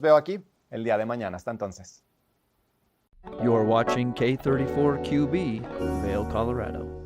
Veo aquí el día de mañana. Hasta entonces. You're watching K34QB, Vail, Colorado.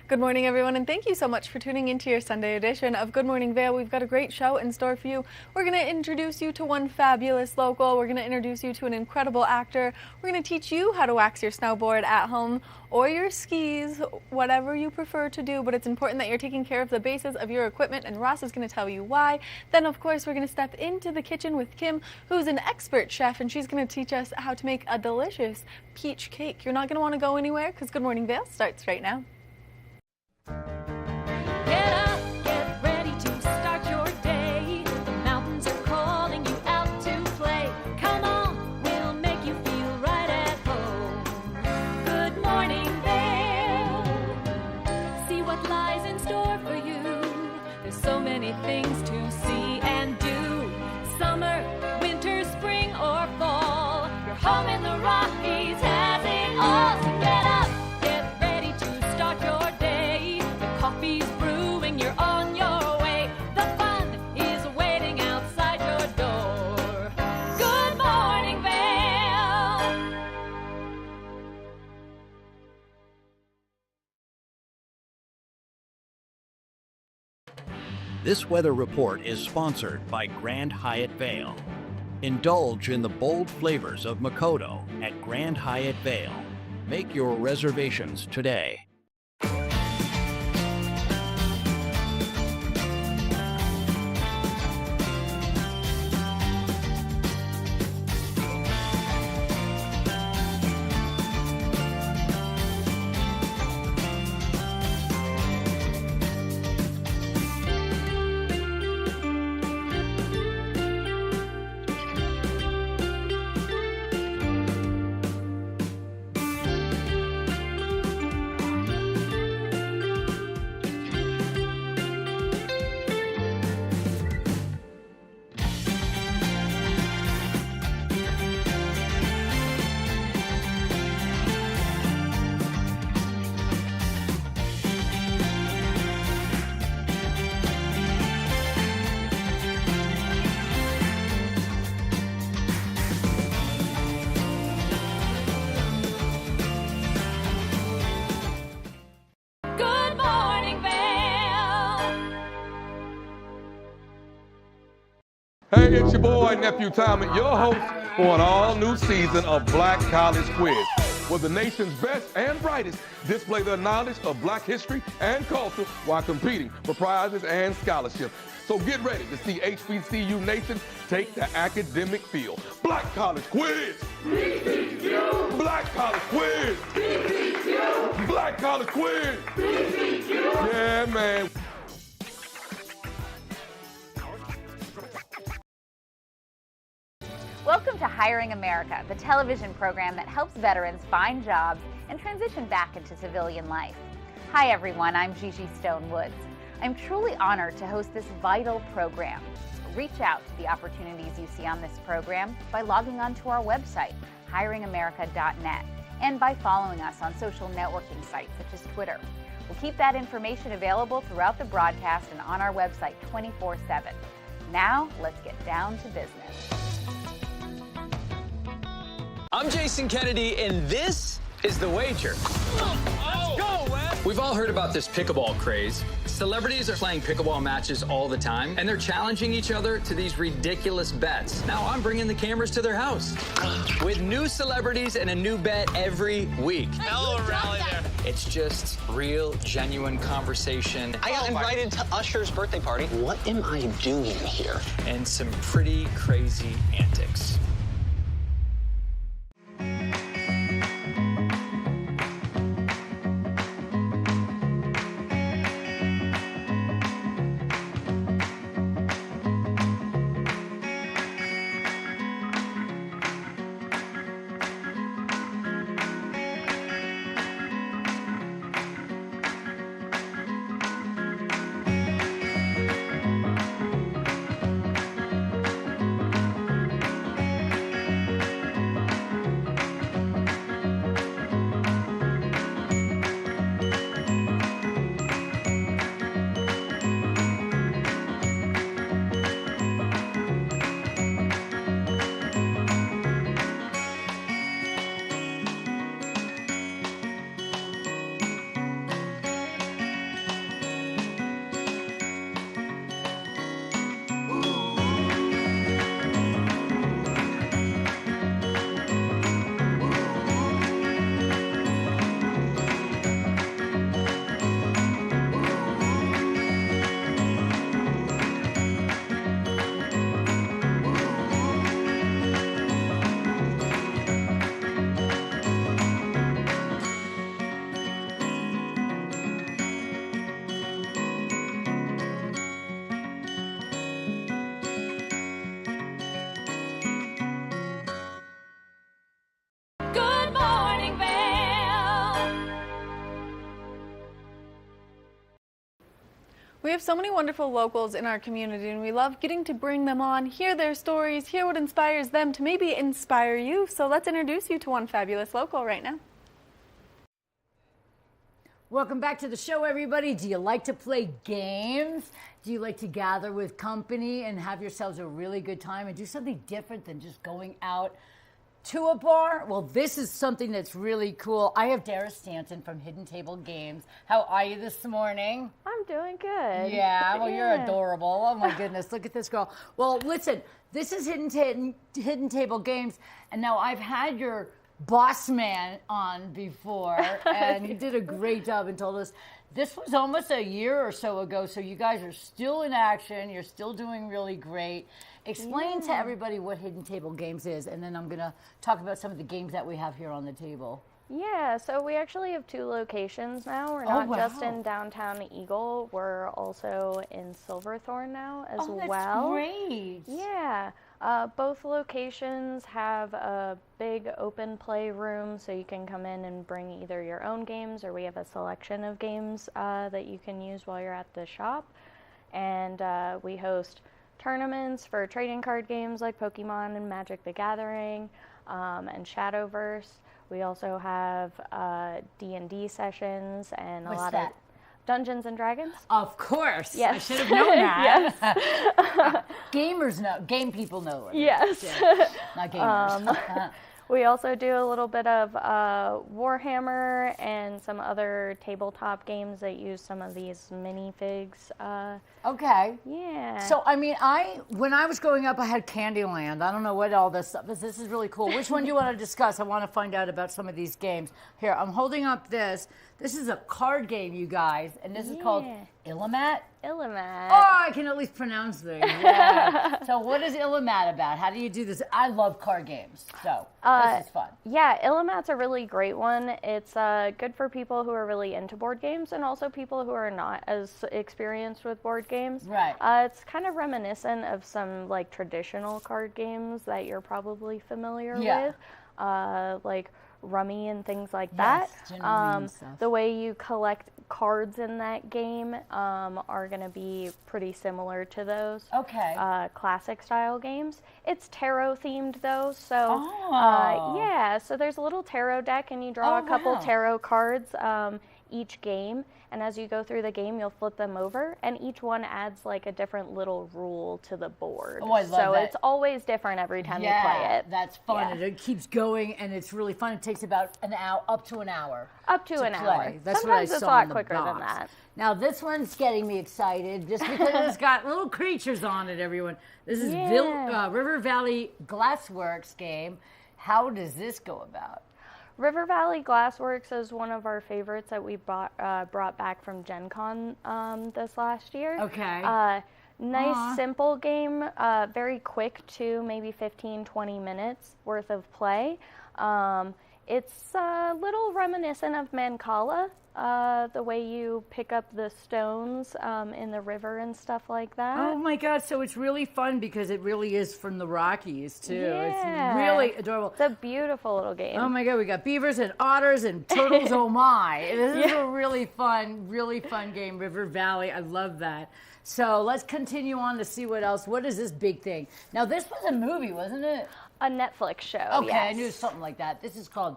Good morning, everyone, and thank you so much for tuning into your Sunday edition of Good Morning Vail. We've got a great show in store for you. We're going to introduce you to one fabulous local. We're going to introduce you to an incredible actor. We're going to teach you how to wax your snowboard at home or your skis, whatever you prefer to do, but it's important that you're taking care of the bases of your equipment, and Ross is going to tell you why. Then, of course, we're going to step into the kitchen with Kim, who's an expert chef, and she's going to teach us how to make a delicious peach cake. You're not going to want to go anywhere because Good Morning Vail starts right now. Get up, get ready to start your day. The mountains are calling you out to play. Come on, we'll make you feel right at home. Good morning, Vail. See what lies in store for you. There's so many things to see and do. Summer, winter, spring, or fall. Your home in the Rockies has it all. So get up, get ready to start your day. The coffee's brewing, you're on your way. The fun is waiting outside your door. Good morning, Vail. This weather report is sponsored by Grand Hyatt Vail. Indulge in the bold flavors of Makoto at Grand Hyatt Vail. Make your reservations today. Good morning, Vail. Hey, it's your boy, Nephew Tommy, your host for an all-new season of Black College Quiz, where the nation's best and brightest display their knowledge of Black history and culture while competing for prizes and scholarships. So get ready to see HBCU Nation take the academic field. Black College Quiz! BCQ! Black College Quiz! BCQ! Black College Quiz! BCQ! Yeah, man. Welcome to Hiring America, the television program that helps veterans find jobs and transition back into civilian life. Hi everyone, I'm Gigi Stone Woods. I'm truly honored to host this vital program. Reach out to the opportunities you see on this program by logging on to our website, hiringamerica.net, and by following us on social networking sites such as Twitter. We'll keep that information available throughout the broadcast and on our website 24/7. Now, let's get down to business. I'm Jason Kennedy, and this is The Wager. Let's go, Wes! We've all heard about this pickleball craze. Celebrities are playing pickleball matches all the time, and they're challenging each other to these ridiculous bets. Now I'm bringing the cameras to their house with new celebrities and a new bet every week. Hell of a rally there. It's just real, genuine conversation. I got invited to Usher's birthday party. What am I doing here? And some pretty crazy antics. We have so many wonderful locals in our community, and we love getting to bring them on, hear their stories, hear what inspires them to maybe inspire you. So let's introduce you to one fabulous local right now. Welcome back to the show, everybody. Do you like to play games? Do you like to gather with company and have yourselves a really good time and do something different than just going out to a bar? Well, this is something that's really cool. I have Dara Stanton from Hidden Table Games. How are you this morning? I'm doing good. Yeah, well, you're adorable. Oh, my goodness. Look at this girl. Well, listen, this is Hidden Table Games, and now I've had your boss man on before, and he did a great job and told us this was almost a year or so ago, so you guys are still in action. You're still doing really great. Explain to everybody what Hidden Table Games is, and then I'm going to talk about some of the games that we have here on the table. Yeah, so we actually have 2 locations now. We're not just in downtown Eagle. We're also in Silverthorne now as well. That's great. Yeah. Both locations have a big open play room, so you can come in and bring either your own games, or we have a selection of games that you can use while you're at the shop. And we host tournaments for trading card games like Pokemon and Magic the Gathering and Shadowverse. We also have D&D sessions and a lot of Dungeons and Dragons. Of course. Yes. I should have known that. Yes. Gamers know. Game people know it. Yes. Yeah. Not gamers. We also do a little bit of Warhammer and some other tabletop games that use some of these minifigs. Okay. Yeah. So, I mean, when I was growing up, I had Candyland. I don't know what all this stuff is. This is really cool. Which one do you want to discuss? I want to find out about some of these games. Here, I'm holding up this. This is a card game, you guys, and this is called Illimat. Illimat. Oh, I can at least pronounce things. Yeah. So what is Illimat about? How do you do this? I love card games, so this is fun. Yeah, Illimat's a really great one. It's good for people who are really into board games and also people who are not as experienced with board games. Right. It's kind of reminiscent of some like traditional card games that you're probably familiar with, like Rummy and things like that. The way you collect cards in that game are going to be pretty similar to those classic style games. It's tarot themed though, so yeah, so there's a little tarot deck and you draw a couple tarot cards each game, and as you go through the game you'll flip them over and each one adds like a different little rule to the board. Oh, I love that. So it's always different every time you play it. That's fun, and it keeps going, and it's really fun. It takes about an hour, up to an hour. Up to an hour. That's Sometimes what I it's saw a lot in the quicker box. than that. Now this one's getting me excited just because it's got little creatures on it, everyone. This is River Valley Glassworks game. How does this go about? River Valley Glassworks is one of our favorites that we brought back from Gen Con this last year. Okay. Nice, simple game, very quick too, maybe 15, 20 minutes worth of play. It's a little reminiscent of Mancala, the way you pick up the stones in the river and stuff like that. Oh my God, so it's really fun because it really is from the Rockies too. Yeah. It's really adorable. It's a beautiful little game. Oh my God, we got beavers and otters and turtles, oh my. This is a really fun game, River Valley. I love that. So let's continue on to see what else. What is this big thing? Now this was a movie, wasn't it? A Netflix show, Okay, yes. I knew something like that. This is called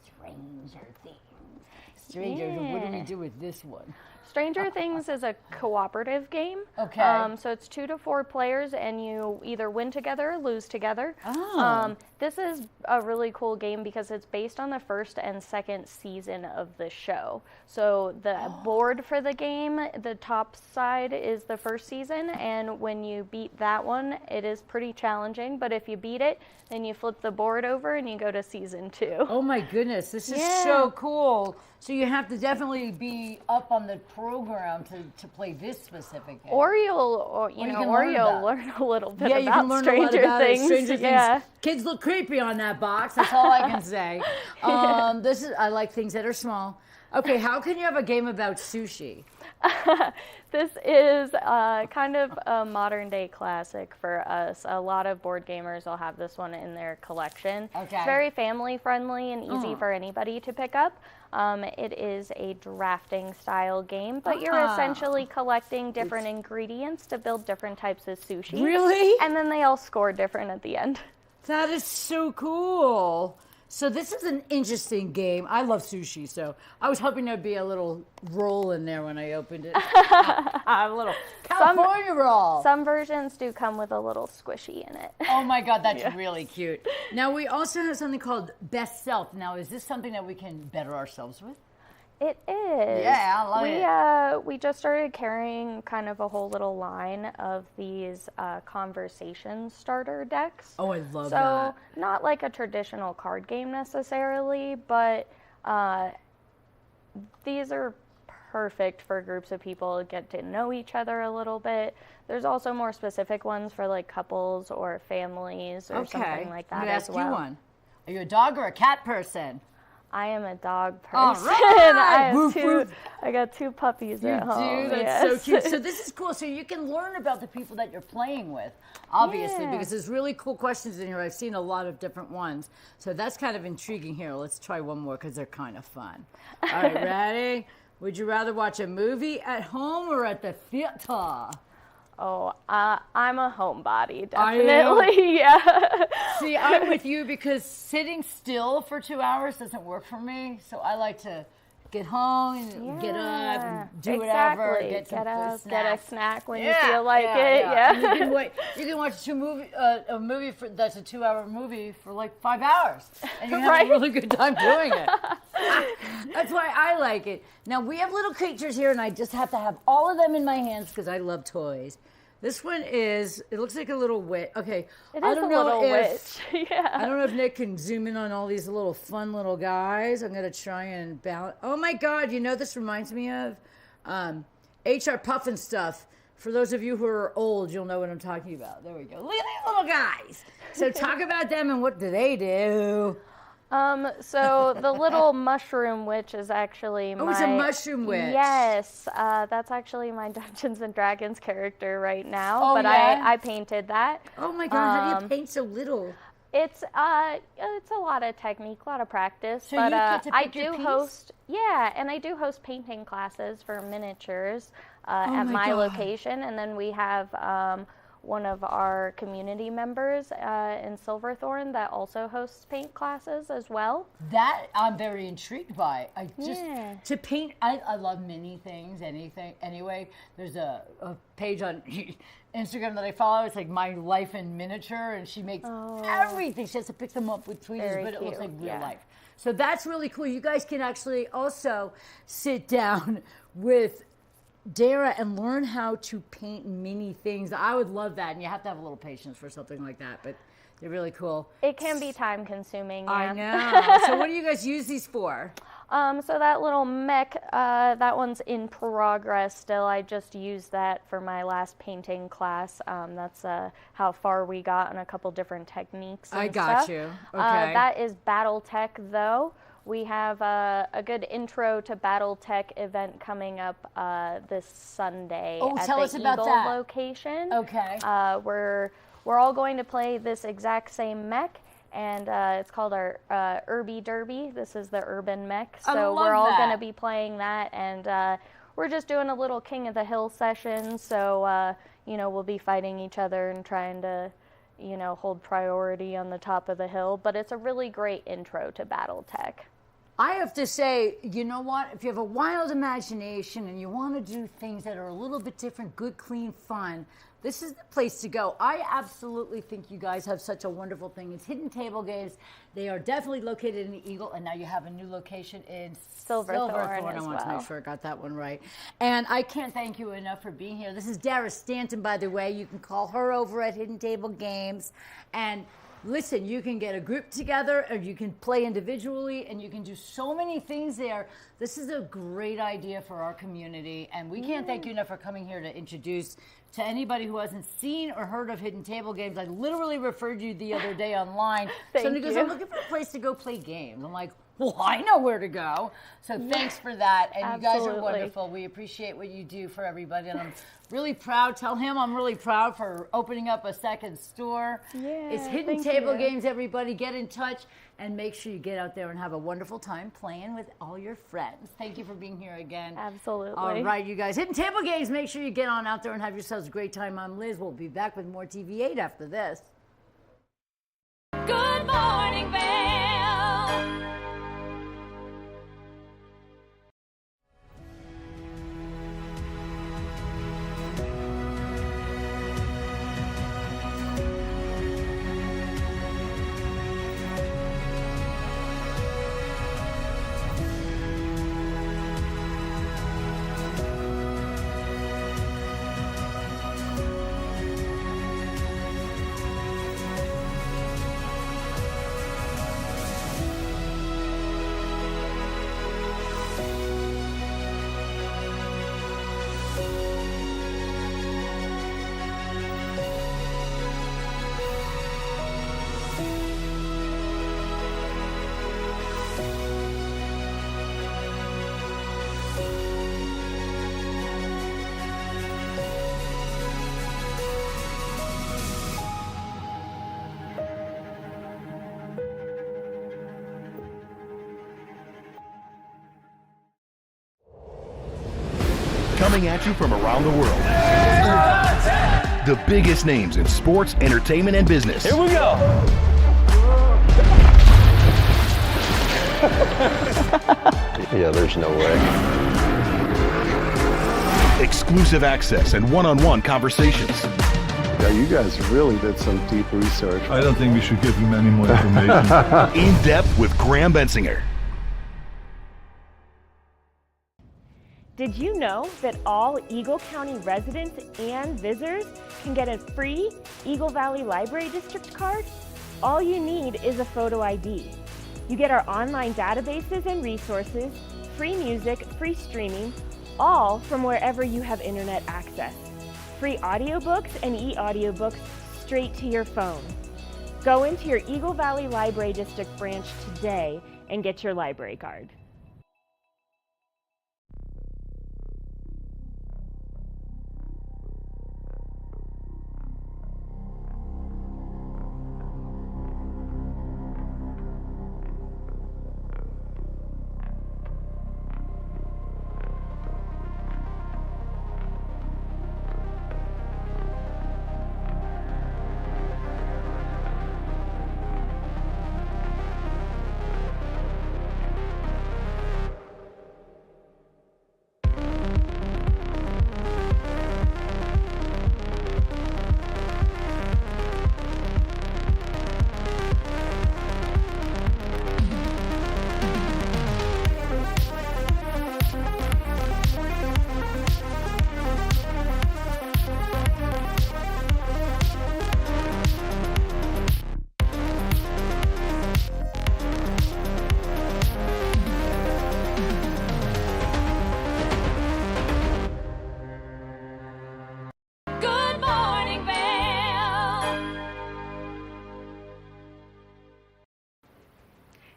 Stranger Things. What do we do with this one? Stranger Things is a cooperative game. Okay. So it's 2 to 4 players, and you either win together or lose together. Oh. This is a really cool game because it's based on the first and second season of the show. So the board for the game, the top side is the first season, and when you beat that one, it is pretty challenging. But if you beat it, then you flip the board over and you go to season 2. Oh my goodness, this is so cool. So you have to definitely be up on the program to play this specific game. Or you'll learn a little bit you can about learn Stranger a lot about Things. Stranger Things. Kids look creepy on that box. That's all I can say. I like things that are small. Okay, how can you have a game about sushi? This is kind of a modern day classic for us. A lot of board gamers will have this one in their collection. Okay. It's very family friendly and easy for anybody to pick up. It is a drafting style game, but you're essentially collecting different ingredients to build different types of sushi. Really? And then they all score different at the end. That is so cool. So this is an interesting game. I love sushi, so I was hoping there'd be a little roll in there when I opened it. A little California roll. Some versions do come with a little squishy in it. Oh my God, that's really cute. Now we also have something called Best Self. Now, is this something that we can better ourselves with? It is. Yeah, I love it. We just started carrying kind of a whole little line of these conversation starter decks. Oh, I love that. So not like a traditional card game necessarily, but these are perfect for groups of people to get to know each other a little bit. There's also more specific ones for like couples or families or something like that as well. Let me ask you one. Are you a dog or a cat person? I am a dog person. All right. I got 2 puppies at home. You do? That's so cute. So this is cool. So you can learn about the people that you're playing with, obviously, because there's really cool questions in here. I've seen a lot of different ones. So that's kind of intriguing here. Let's try one more because they're kind of fun. All right, ready? Would you rather watch a movie at home or at the theater? Oh, I'm a homebody, definitely. Yeah. See, I'm with you because sitting still for 2 hours doesn't work for me. So I like to get home and get up and do whatever. Get up, get a snack when you feel like it. Yeah. And you can watch a movie that's a 2-hour movie for like 5 hours, and you have a really good time doing it. That's why I like it. Now we have little creatures here, and I just have to have all of them in my hands because I love toys. This one it looks like a little witch. Okay, it is a little witch. Yeah. I don't know if Nick can zoom in on all these little fun little guys. I'm going to try and balance. Oh my God, you know this reminds me of HR Puffin stuff. For those of you who are old, you'll know what I'm talking about. There we go. Look at these little guys. So talk about them and what do they do? So the little mushroom witch is actually it's a mushroom witch. Yes, that's actually my Dungeons and Dragons character right now. But I painted that. Oh my God! How do you paint so little? It's a lot of technique, a lot of practice. So but you get to pick your piece? and I do host painting classes for miniatures at my location, and then we have one of our community members in Silverthorne that also hosts paint classes as well. That I'm very intrigued by. To paint, I love many things, anyway. There's a page on Instagram that I follow. It's like My Life in Miniature, and she makes everything. She has to pick them up with tweezers, but it looks like real life. So that's really cool. You guys can actually also sit down with Dara and learn how to paint mini things. I would love that, and you have to have a little patience for something like that, but they're really cool. It can be time consuming. I know. So what do you guys use these for? So that little mech, that one's in progress still. I just used that for my last painting class. That's how far we got on a couple different techniques and I got stuff. you. Okay. That is Battletech, though. We have a good intro to Battletech event coming up this Sunday at tell the us about Eagle that. location. Okay. We're all going to play this exact same mech, and it's called our Urby Derby. This is the urban mech, so we're all going to be playing that, and we're just doing a little King of the Hill session. So we'll be fighting each other and trying to hold priority on the top of the hill. But it's a really great intro to Battletech. I have to say, you know what? If you have a wild imagination and you want to do things that are a little bit different, good, clean, fun, this is the place to go. I absolutely think you guys have such a wonderful thing. It's Hidden Table Games. They are definitely located in the Eagle, and now you have a new location in Silverthorne I want to make sure I got that one right. And I can't thank you enough for being here. This is Dara Stanton, by the way. You can call her over at Hidden Table Games. And listen, you can get a group together, or you can play individually, and you can do so many things there. This is a great idea for our community, and we can't thank you enough for coming here to introduce to anybody who hasn't seen or heard of Hidden Table Games. I literally referred you the other day online. Somebody goes, I'm looking for a place to go play games. I'm like, well, I know where to go. So thanks for that. And you guys are Absolutely. wonderful. We appreciate what you do for everybody. And I'm really proud. Tell him I'm really proud for opening up a second store. Yeah, It's Hidden Table Games, everybody. Get in touch and make sure you get out there and have a wonderful time playing with all your friends. Thank you for being here again. Absolutely. All right, you guys. Hidden Table Games. Make sure you get on out there and have yourselves a great time. I'm Liz. We'll be back with more TV8 after this. Good morning, Vail. Coming at you from around the world. The biggest names in sports, entertainment, and business. Here we go. Yeah, there's no way. Exclusive access and one-on-one conversations. Yeah, you guys really did some deep research. I don't think we should give him any more information. In depth with Graham Bensinger. Did you know that all Eagle County residents and visitors can get a free Eagle Valley Library District card? All you need is a photo ID. You get our online databases and resources, free music, free streaming, all from wherever you have internet access. Free audiobooks and e-audiobooks straight to your phone. Go into your Eagle Valley Library District branch today and get your library card. Good morning, Vail.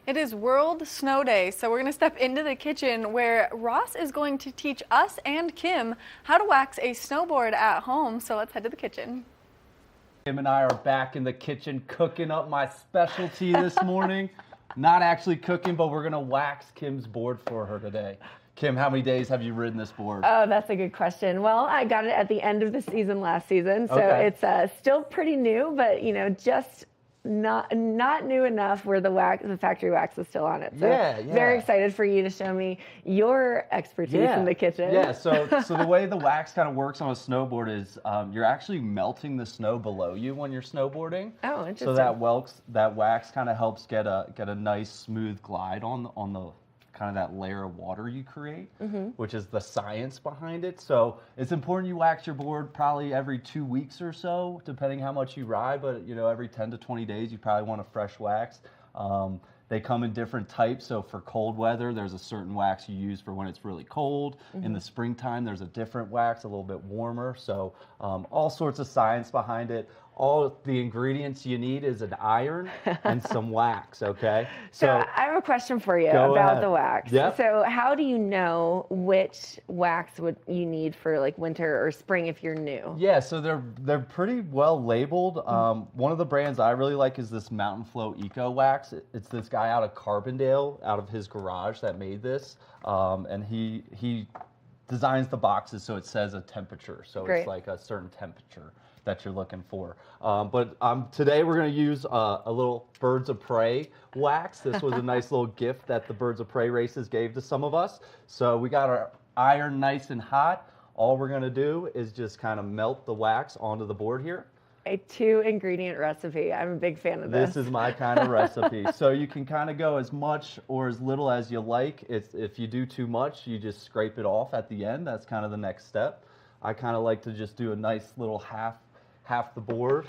It is World Snow Day, so we're going to step into the kitchen where Ross is going to teach us and Kim how to wax a snowboard at home. So let's head to the kitchen. Kim and I are back in the kitchen cooking up my specialty this morning. Not actually cooking, but we're going to wax Kim's board for her today. Kim, how many days have you ridden this board? Oh, that's a good question. Well, I got it at the end of the season last season, so Okay. it's still pretty new, but just not new enough where the factory wax is still on it. So Yeah. very excited for you to show me your expertise in the kitchen. Yeah, so the way the wax kind of works on a snowboard is you're actually melting the snow below you when you're snowboarding. Oh, interesting. So that wax kind of helps get a nice smooth glide on the kind of that layer of water you create, which is the science behind it. So it's important you wax your board probably every 2 weeks or so, depending how much you ride, but every 10 to 20 days you probably want a fresh wax. They come in different types, so for cold weather, there's a certain wax you use for when it's really cold. In the springtime, there's a different wax, a little bit warmer, so all sorts of science behind it. all the ingredients you need is an iron and some wax, okay? So I have a question for you Go about ahead. the wax. Yep. So how do you know which wax would you need for like winter or spring if you're new? Yeah, so they're pretty well labeled. One of the brands I really like is this Mountain Flow Eco Wax. It's this guy out of Carbondale, out of his garage, that made this, and he designs the boxes so it says a temperature, so Great. it's like a certain temperature that you're looking for. But today we're going to use a little Birds of Prey wax. This was a nice little gift that the Birds of Prey races gave to some of us. So we got our iron nice and hot. All we're going to do is just kind of melt the wax onto the board here. A 2-ingredient recipe. I'm a big fan of this. This is my kind of recipe. So you can kind of go as much or as little as you like. If you do too much, you just scrape it off at the end. That's kind of the next step. I kind of like to just do a nice little half the board.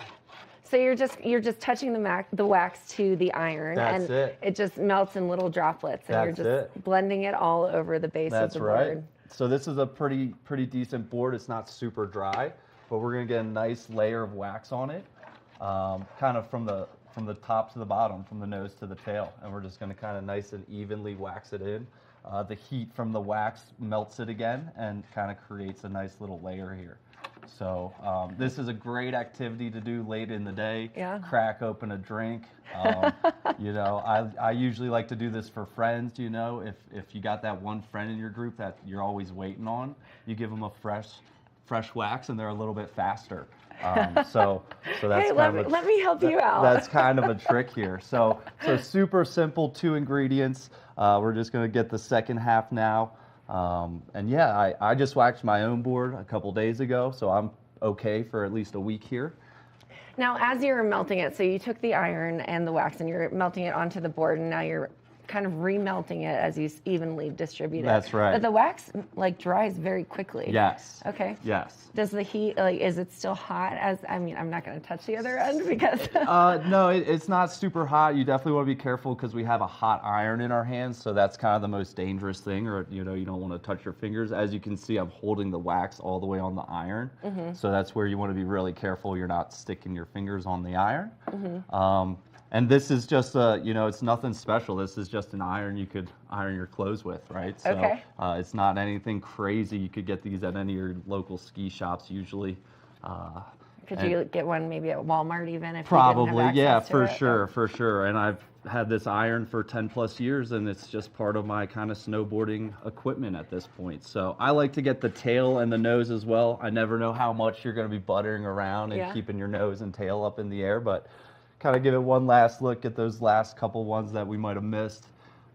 So you're just touching the wax to the iron, That's and it. just melts in little droplets, and That's you're just blending it all over the base That's of the right. board. So this is a pretty decent board. It's not super dry, but we're gonna get a nice layer of wax on it, kind of from the top to the bottom, from the nose to the tail, and we're just gonna kind of nice and evenly wax it in. The heat from the wax melts it again and kind of creates a nice little layer here. So this is a great activity to do late in the day. Yeah. Crack open a drink. You know, I usually like to do this for friends. You know, if you got that one friend in your group that you're always waiting on, you give them a fresh wax, and they're a little bit faster. So that's Hey, kind of let me help you out. That's kind of a trick here. So super simple, 2 ingredients. We're just gonna get the second half now. And yeah, I just waxed my own board a couple days ago, so I'm okay for at least a week here. Now, as you're melting it, so you took the iron and the wax and you're melting it onto the board, and now you're kind of remelting it as you evenly distribute it. That's right. But the wax like dries very quickly. Yes. Okay. Yes. Does the heat, like, is it still hot? I'm not going to touch the other end because. No, it's not super hot. You definitely want to be careful because we have a hot iron in our hands, so that's kind of the most dangerous thing, or you don't want to touch your fingers. As you can see, I'm holding the wax all the way on the iron, so that's where you want to be really careful you're not sticking your fingers on the iron. And this is just it's nothing special. This is just an iron you could iron your clothes with, right? So Okay. It's not anything crazy. You could get these at any of your local ski shops usually. Could you get one maybe at Walmart even if Probably, you didn't have yeah, access to it? for sure. And I've had this iron for 10 plus years, and it's just part of my kind of snowboarding equipment at this point. So I like to get the tail and the nose as well. I never know how much you're going to be buttering around and keeping your nose and tail up in the air, but kind of give it one last look at those last couple ones that we might have missed.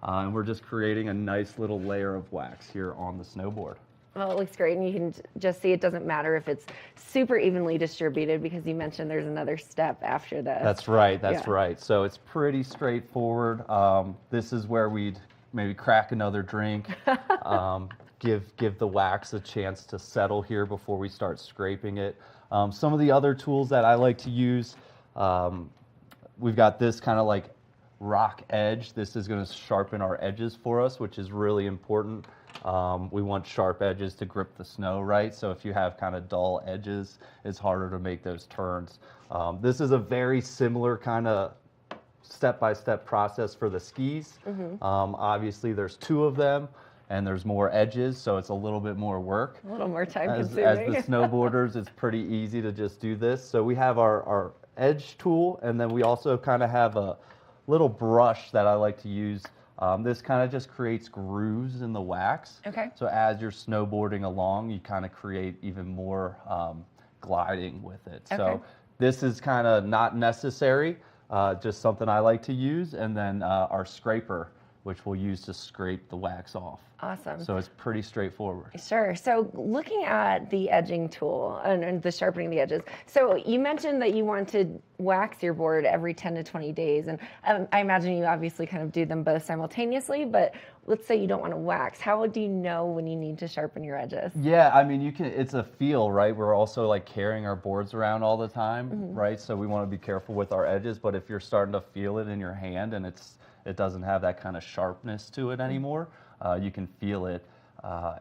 And we're just creating a nice little layer of wax here on the snowboard. Well, it looks great, and you can just see it doesn't matter if it's super evenly distributed because you mentioned there's another step after this. That's right, that's right. So it's pretty straightforward. This is where we'd maybe crack another drink, give the wax a chance to settle here before we start scraping it. Some of the other tools that I like to use, we've got this kind of like rock edge. This is going to sharpen our edges for us, which is really important. We want sharp edges to grip the snow, right? So if you have kind of dull edges, it's harder to make those turns. This is a very similar kind of step-by-step process for the skis. Obviously, there's 2 of them, and there's more edges, so it's a little bit more work. A little more time consuming. As the snowboarders, it's pretty easy to just do this. So we have our edge tool, and then we also kind of have a little brush that I like to use. This kind of just creates grooves in the wax. Okay. So as you're snowboarding along, you kind of create even more gliding with it. Okay. So this is kind of not necessary, just something I like to use. And then our scraper, which we'll use to scrape the wax off. Awesome. So it's pretty straightforward. Sure. So looking at the edging tool and the sharpening the edges, so you mentioned that you want to wax your board every 10 to 20 days. And I imagine you obviously kind of do them both simultaneously, but let's say you don't want to wax. How do you know when you need to sharpen your edges? Yeah, I mean, it's a feel, right? We're also like carrying our boards around all the time, right? So we want to be careful with our edges, but if you're starting to feel it in your hand and it doesn't have that kind of sharpness to it anymore, you can feel it.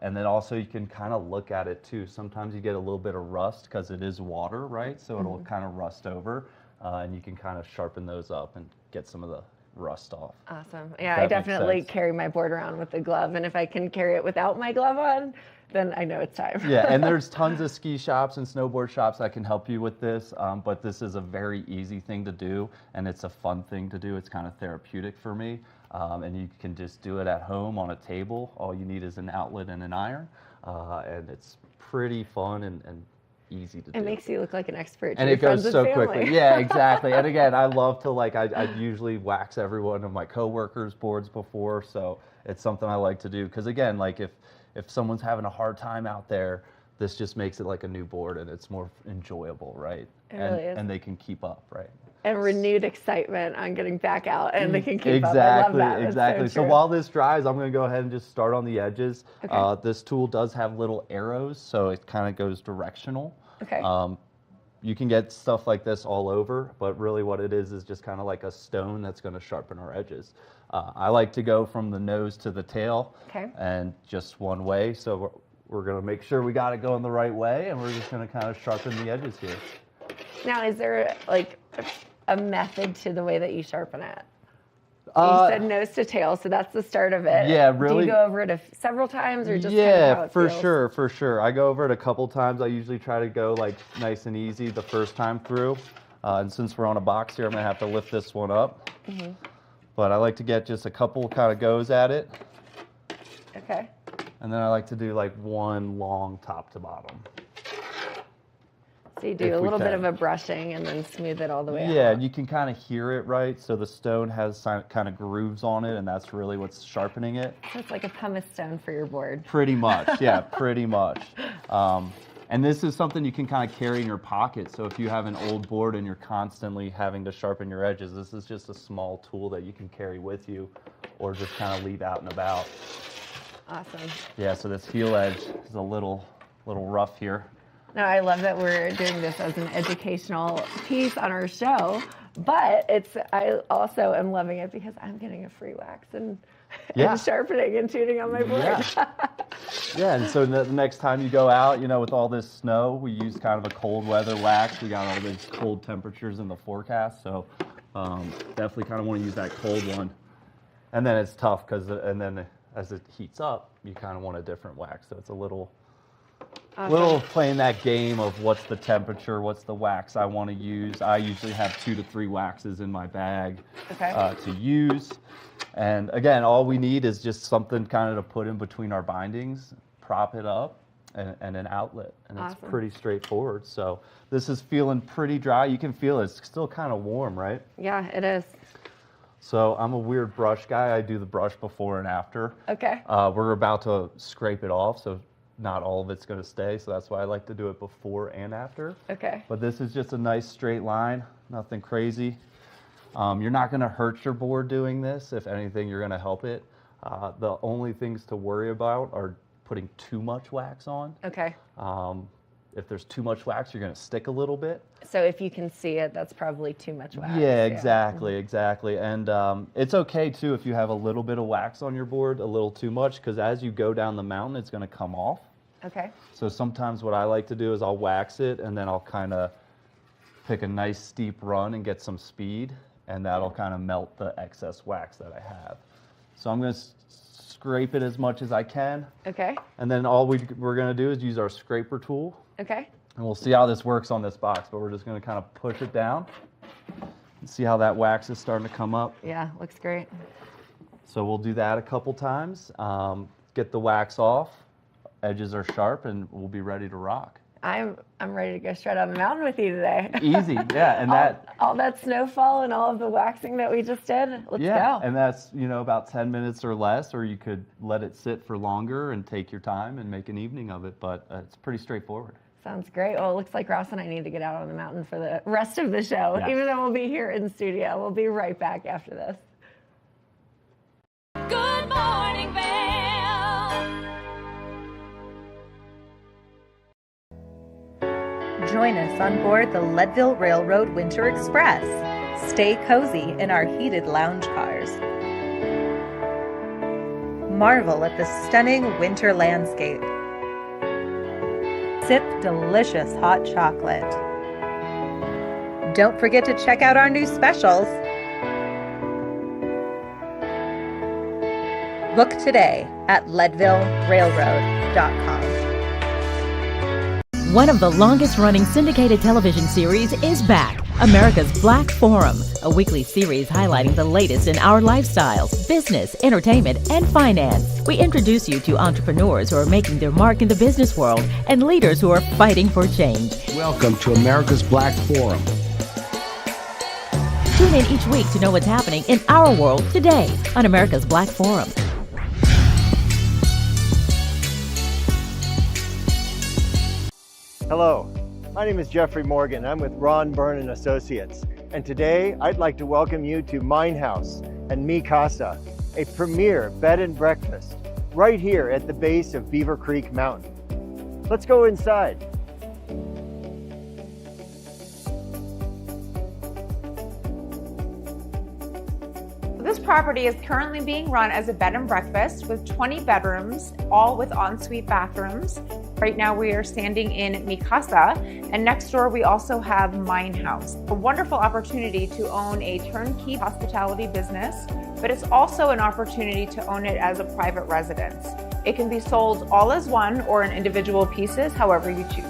And then also you can kind of look at it too. Sometimes you get a little bit of rust because it is water, right? So it'll kind of rust over, and you can kind of sharpen those up and get some of the rust off. Awesome. Yeah, I definitely carry my board around with the glove, and if I can carry it without my glove on, then I know it's time. Yeah, and there's tons of ski shops and snowboard shops that can help you with this, but this is a very easy thing to do, and it's a fun thing to do. It's kind of therapeutic for me, and you can just do it at home on a table. All you need is an outlet and an iron, and it's pretty fun and easy to do. It makes you look like an expert. And it goes so quickly. Yeah, exactly. And again, I love to I usually wax every one of my coworkers' boards before, so it's something I like to do. Because again, like if someone's having a hard time out there, this just makes it like a new board, and it's more enjoyable, right? It really is. And they can keep up, right? And renewed excitement on getting back out, and they can keep exactly, up. I love that. Exactly. So while this dries, I'm going to go ahead and just start on the edges. Okay. This tool does have little arrows, so it kind of goes directional. Okay. You can get stuff like this all over, but really what it is just kind of like a stone that's going to sharpen our edges. I like to go from the nose to the tail, and just one way. So we're going to make sure we got it going the right way, and we're just going to kind of sharpen the edges here. Now, is there like a method to the way that you sharpen it? You said nose to tail, so that's the start of it. Yeah, really. Do you go over it several times, or just yeah, kind of how it for feels? for sure. I go over it a couple times. I usually try to go like nice and easy the first time through. And since we're on a box here, I'm gonna have to lift this one up. But I like to get just a couple kind of goes at it. Okay. And then I like to do like one long top to bottom. So you do a little bit of a brushing and then smooth it all the way out. Yeah, you can kind of hear it, right? So the stone has kind of grooves on it, and that's really what's sharpening it. So it's like a pumice stone for your board. Pretty much, yeah, pretty much. And this is something you can kind of carry in your pocket. So if you have an old board and you're constantly having to sharpen your edges, this is just a small tool that you can carry with you or just kind of leave out and about. Awesome. Yeah, so this heel edge is a little rough here. No, I love that we're doing this as an educational piece on our show, but I also am loving it because I'm getting a free wax and sharpening and tuning on my board. Yeah, and so the next time you go out, with all this snow, we use kind of a cold weather wax. We got all these cold temperatures in the forecast, so definitely kind of want to use that cold one. And then it's tough and then as it heats up, you kind of want a different wax, so it's a little playing that game of what's the temperature, what's the wax I want to use. I usually have 2 to 3 waxes in my bag to use. And again, all we need is just something kind of to put in between our bindings, prop it up, and an outlet. And it's pretty straightforward. So this is feeling pretty dry. You can feel it's still kind of warm, right? Yeah, it is. So I'm a weird brush guy. I do the brush before and after. Okay. We're about to scrape it off, so not all of it's going to stay, so that's why I like to do it before and after. Okay. But this is just a nice straight line, nothing crazy. You're not going to hurt your board doing this. If anything, you're going to help it. The only things to worry about are putting too much wax on. Okay. If there's too much wax, you're going to stick a little bit. So if you can see it, that's probably too much wax. Yeah, exactly. And it's okay, too, if you have a little bit of wax on your board, a little too much, because as you go down the mountain, it's going to come off. Okay. So sometimes what I like to do is I'll wax it, and then I'll kind of pick a nice steep run and get some speed, and that'll kind of melt the excess wax that I have. So I'm going to scrape it as much as I can. Okay. And then all we're going to do is use our scraper tool. Okay. And we'll see how this works on this box, but we're just going to kind of push it down and see how that wax is starting to come up. Yeah, looks great. So we'll do that a couple times. Get the wax off, edges are sharp, and we'll be ready to rock. I'm ready to go straight on the mountain with you today. Easy, yeah, and all that snowfall and all of the waxing that we just did. Let's go. And that's about 10 minutes or less, or you could let it sit for longer and take your time and make an evening of it. But it's pretty straightforward. Sounds great. Well, it looks like Ross and I need to get out on the mountain for the rest of the show, even though we'll be here in studio. We'll be right back after this. Good morning, Vail. Join us on board the Leadville Railroad Winter Express. Stay cozy in our heated lounge cars. Marvel at the stunning winter landscape. Sip delicious hot chocolate. Don't forget to check out our new specials. Book today at LeadvilleRailroad.com. One of the longest-running syndicated television series is back, America's Black Forum, a weekly series highlighting the latest in our lifestyles, business, entertainment, and finance. We introduce you to entrepreneurs who are making their mark in the business world and leaders who are fighting for change. Welcome to America's Black Forum. Tune in each week to know what's happening in our world today on America's Black Forum. Hello, my name is Jeffrey Morgan. I'm with Ron Byrne & Associates. And today I'd like to welcome you to Mine House and Mi Casa, a premier bed and breakfast right here at the base of Beaver Creek Mountain. Let's go inside. This property is currently being run as a bed and breakfast with 20 bedrooms, all with ensuite bathrooms. Right now we are standing in Mi Casa, and next door we also have Mine House. A wonderful opportunity to own a turnkey hospitality business, but it's also an opportunity to own it as a private residence. It can be sold all as one or in individual pieces, however you choose.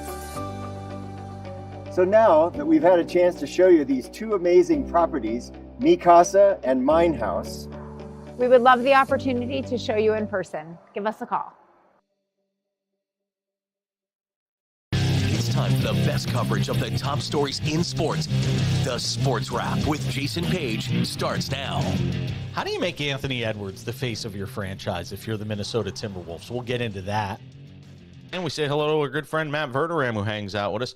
So now that we've had a chance to show you these two amazing properties, Mi Casa and Mine House, We would love the opportunity to show you in person. Give us a call. It's time for the best coverage of the top stories in sports. The Sports Wrap with Jason Page starts now. How do you make Anthony Edwards the face of your franchise if you're the Minnesota Timberwolves? We'll get into that. And we say hello to our good friend Matt Verderam, who hangs out with us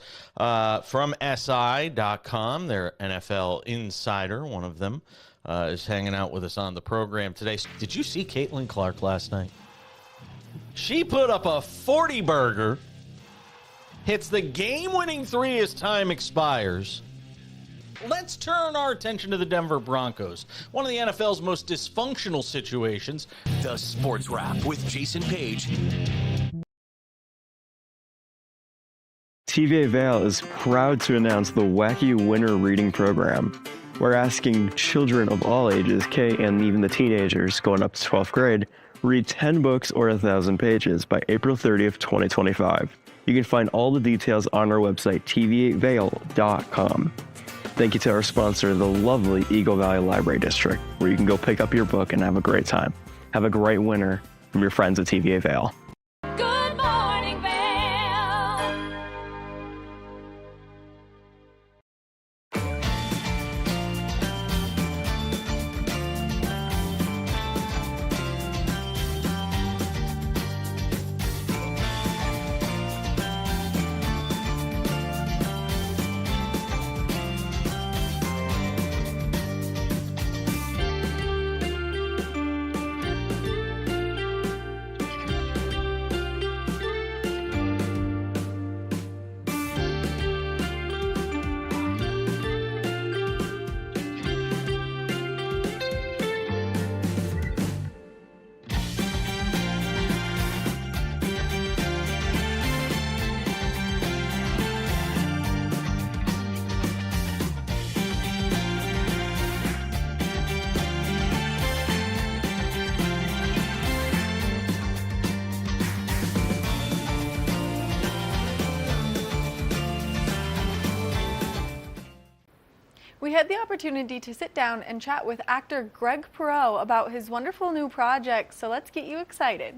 from SI.com. Their NFL insider, one of them, is hanging out with us on the program today. Did you see Caitlin Clark last night? She put up a 40-burger, hits the game-winning three as time expires. Let's turn our attention to the Denver Broncos, one of the NFL's most dysfunctional situations. The Sports Wrap with Jason Page. TVA Vail is proud to announce the Wacky Winter Reading Program. We're asking children of all ages, K and even the teenagers going up to 12th grade, read 10 books or 1,000 pages by April 30th, 2025. You can find all the details on our website, tva-vail.com. Thank you to our sponsor, the lovely Eagle Valley Library District, where you can go pick up your book and have a great time. Have a great winter from your friends at TVA Vail. Good morning, Vail. We had the opportunity to sit down and chat with actor Greg Perot about his wonderful new project, so let's get you excited.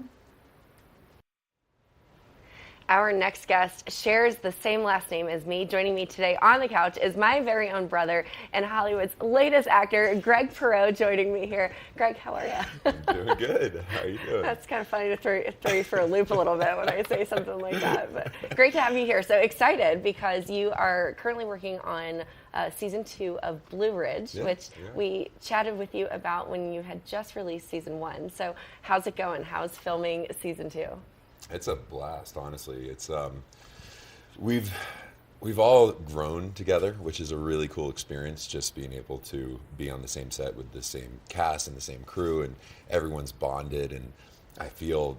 Our next guest shares the same last name as me. Joining me today on the couch is my very own brother and Hollywood's latest actor, Greg Perot, joining me here. Greg, how are you? Doing good. How are you doing? That's kind of funny to throw you for a loop a little bit when I say something like that. But great to have you here. So excited because you are currently working on season 2 of Blue Ridge, which we chatted with you about when you had just released season 1. So how's it going? How's filming season 2? It's a blast, honestly. It's we've all grown together, which is a really cool experience, just being able to be on the same set with the same cast and the same crew, and everyone's bonded, and I feel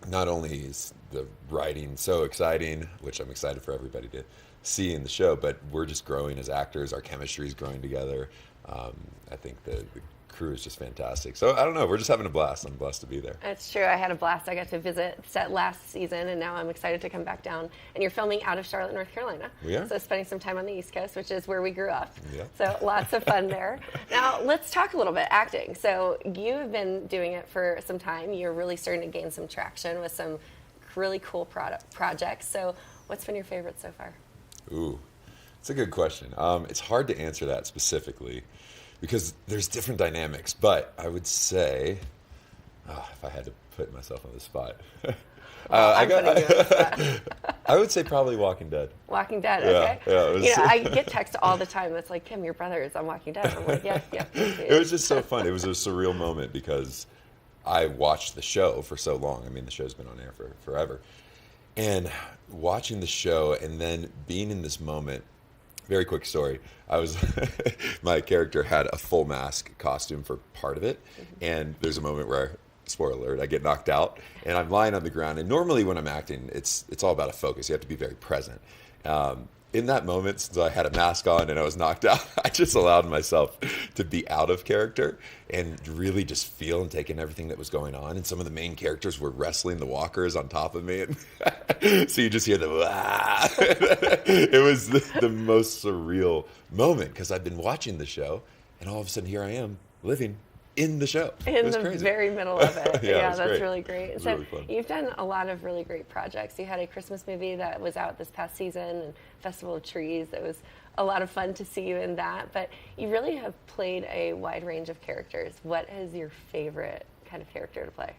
not only is the writing so exciting, which I'm excited for everybody to see in the show, but we're just growing as actors. Our chemistry is growing together. I think the crew is just fantastic. So I don't know, we're just having a blast. I'm blessed to be there. It's true. I had a blast. I got to visit set last season, and now I'm excited to come back down. And you're filming out of Charlotte, North Carolina. We are. So spending some time on the East Coast, which is where we grew up. Yeah. So lots of fun there. Now let's talk a little bit acting. So you have been doing it for some time. You're really starting to gain some traction with some really cool projects. So what's been your favorite so far? Ooh, it's a good question. It's hard to answer that specifically because there's different dynamics, but I would say, if I had to put myself on the spot, I would say probably Walking Dead. Walking Dead, Yeah, okay. yeah, I get texts all the time that's like, Kim, your brother is on Walking Dead. I'm like, yeah. It was just so fun. It was a surreal moment because I watched the show for so long. I mean, the show's been on air for forever. And watching the show and then being in this moment, very quick story. My character had a full mask costume for part of it. And there's a moment where, spoiler alert, I get knocked out and I'm lying on the ground. And normally when I'm acting, it's all about a focus. You have to be very present. In that moment, since I had a mask on and I was knocked out, I just allowed myself to be out of character and really just feel and take in everything that was going on. And some of the main characters were wrestling the walkers on top of me. And so you just hear the, "Wah." It was the most surreal moment because I've been watching the show and all of a sudden here I am living in the show. In the crazy. very middle of it. Yeah, That's great. really great. It was So really fun. you've done a lot of really great projects. You had a Christmas movie that was out this past season, and Festival of Trees. It was a lot of fun to see you in that. But you really have played a wide range of characters. What is your favorite kind of character to play?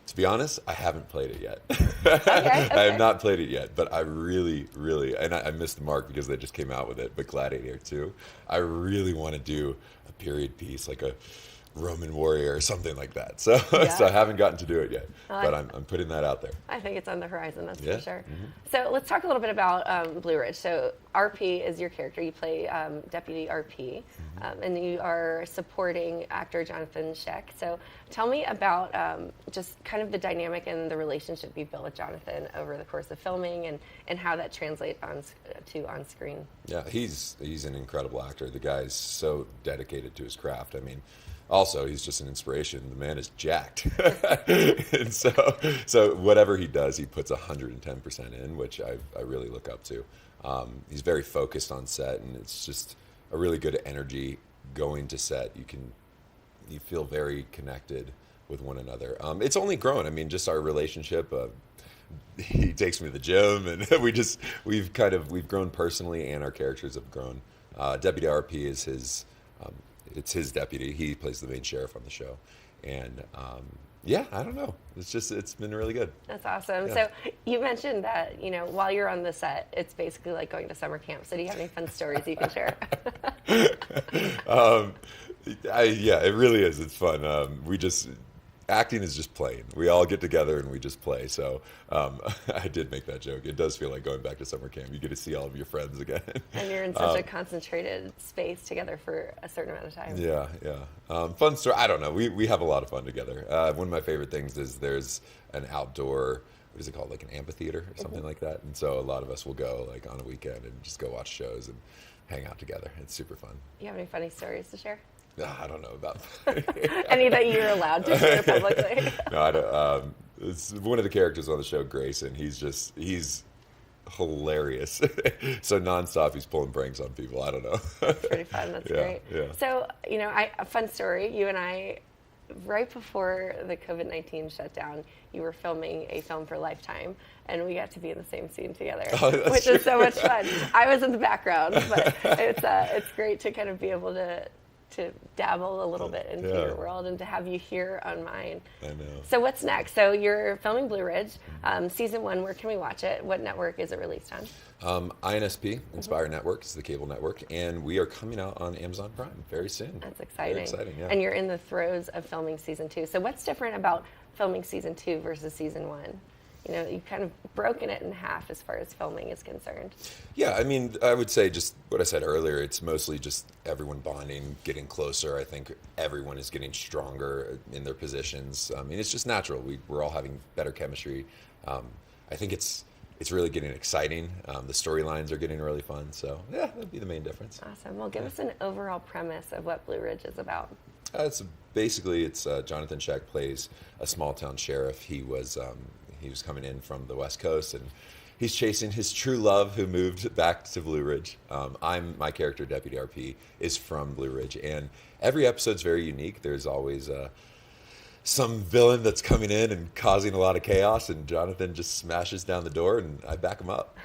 To be honest, I haven't played it yet. Okay. I have not played it yet, but I really, and I missed the mark because they just came out with it, but Gladiator 2, I really want to do a period piece, like a Roman warrior or something like that. So, so I haven't gotten to do it yet, but I'm putting that out there. I think it's on the horizon, that's Yeah. for sure. Mhm. So let's talk a little bit about Blue Ridge. So RP is your character. You play Deputy RP, and you are supporting actor Jonathan Sheck. So tell me about just kind of the dynamic and the relationship you built with Jonathan over the course of filming and how that translates on screen. Yeah, he's an incredible actor. The guy's so dedicated to his craft. I mean, also, he's just an inspiration. The man is jacked. And so whatever he does, he puts 110% in, which I really look up to. He's very focused on set, and it's just a really good energy going to set. You feel very connected with one another. It's only grown. I mean, just our relationship. He takes me to the gym, and we've grown personally, and our characters have grown. Deputy RP is his. It's his deputy. He plays the main sheriff on the show, and I don't know. It's been really good. That's awesome. Yeah. So you mentioned that while you're on the set, it's basically like going to summer camp. So do you have any fun stories you can share? It really is. It's fun. Acting is just playing. We all get together and we just play. So I did make that joke. It does feel like going back to summer camp. You get to see all of your friends again. And you're in such a concentrated space together for a certain amount of time. Yeah. Fun story. I don't know. We have a lot of fun together. One of my favorite things is there's an outdoor, what is it called, like an amphitheater or something like that. And so a lot of us will go like on a weekend and just go watch shows and hang out together. It's super fun. You have any funny stories to share? I don't know about any that you're allowed to share publicly. No, I don't. It's one of the characters on the show, Grayson. He's hilarious. So nonstop, he's pulling pranks on people. I don't know. It's pretty fun. That's great. Yeah. So a fun story. You and I, right before the COVID-19 shutdown, you were filming a film for Lifetime, and we got to be in the same scene together, which is so much fun. I was in the background, but it's great to kind of be able to dabble a little bit into your world and to have you here on mine. I know. So what's next? So you're filming Blue Ridge, season 1. Where can we watch it? What network is it released on? INSP, Inspire Network, is the cable network, and we are coming out on Amazon Prime very soon. That's exciting. Very exciting, yeah. And you're in the throes of filming season 2. So what's different about filming season 2 versus season 1? you've kind of broken it in half as far as filming is concerned. Yeah, I mean, I would say just what I said earlier, it's mostly just everyone bonding, getting closer. I think everyone is getting stronger in their positions. I mean, it's just natural. We're all having better chemistry. I think it's really getting exciting. The storylines are getting really fun. So, yeah, that'd be the main difference. Awesome. Well, give us an overall premise of what Blue Ridge is about. It's Jonathan Sheck plays a small town sheriff. He was coming in from the West Coast, and he's chasing his true love who moved back to Blue Ridge. My character, Deputy RP, is from Blue Ridge, and every episode's very unique. There's always some villain that's coming in and causing a lot of chaos, and Jonathan just smashes down the door, and I back him up.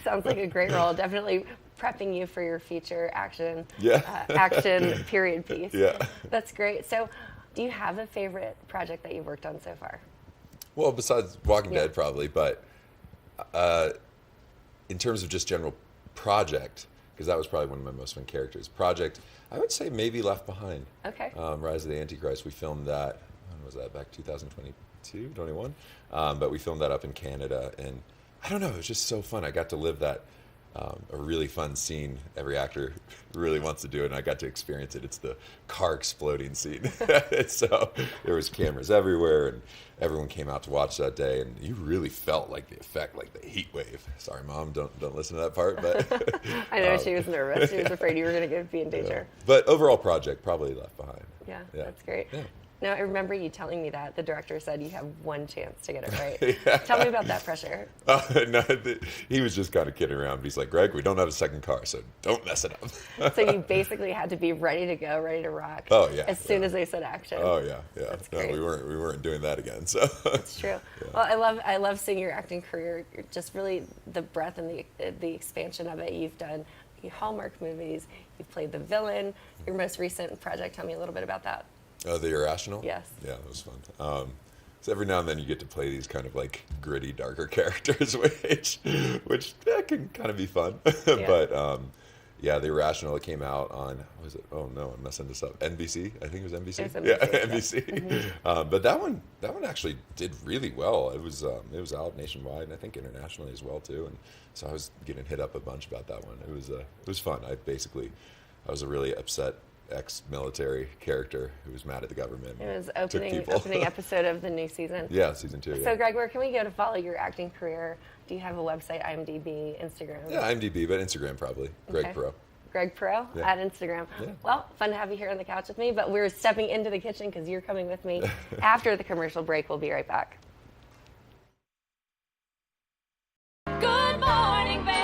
Sounds like a great role. Definitely prepping you for your future action period piece. Yeah. That's great. So, do you have a favorite project that you've worked on so far? Well, besides Walking Dead, probably, but in terms of just general project, because that was probably one of my most fun characters. Project, I would say maybe Left Behind. Okay. Rise of the Antichrist. We filmed that. When was that? Back 2022, 21. But we filmed that up in Canada, and I don't know. It was just so fun. I got to live that. A really fun scene. Every actor really wants to do it, and I got to experience it. It's the car exploding scene. So there was cameras everywhere, and everyone came out to watch that day, and you really felt like the effect, like the heat wave. Sorry, Mom, don't listen to that part. But I know she was nervous. She was afraid you were going to be in danger. Yeah. But overall project, probably Left Behind. Yeah, that's great. Yeah. Now, I remember you telling me that the director said you have one chance to get it right. Yeah. Tell me about that pressure. No, he was just kind of kidding around. He's like, Greg, we don't have a second car, so don't mess it up. So you basically had to be ready to go, ready to rock. Oh, yeah. As soon as they said action. Oh, yeah. That's no, great. we weren't doing that again. So that's true. Yeah. Well, I love seeing your acting career. Just really the breadth and the expansion of it. You've done Hallmark movies. You've played the villain. Your most recent project. Tell me a little bit about that. Oh, The Irrational? Yes. Yeah, that was fun. So every now and then you get to play these kind of like gritty, darker characters, which can kind of be fun. Yeah. But yeah, The Irrational, it came out on, what was it? Oh no, I'm messing this up. NBC? I think it was NBC. It was NBC. Yeah, NBC. Mm-hmm. But that one actually did really well. It was out nationwide, and I think internationally as well too. And so I was getting hit up a bunch about that one. It was fun. I was a really upset ex-military character who was mad at the government. It was opening episode of the new season. Yeah, season 2. So, yeah. Greg, where can we go to follow your acting career? Do you have a website, IMDb, Instagram? Yeah, IMDb, but Instagram probably. Greg Pro. Greg Pro at Instagram. Yeah. Well, fun to have you here on the couch with me, but we're stepping into the kitchen because you're coming with me after the commercial break. We'll be right back. Good morning, Vail.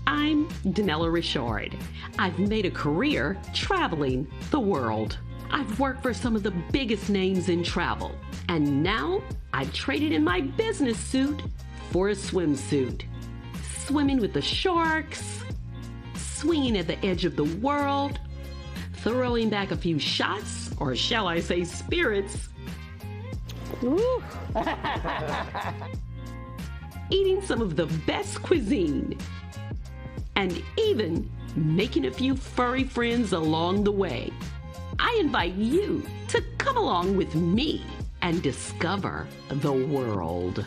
I'm Danella Richard. I've made a career traveling the world. I've worked for some of the biggest names in travel, and now I've traded in my business suit for a swimsuit. Swimming with the sharks, swinging at the edge of the world, throwing back a few shots, or shall I say spirits. Eating some of the best cuisine, and even making a few furry friends along the way. I invite you to come along with me and discover the world.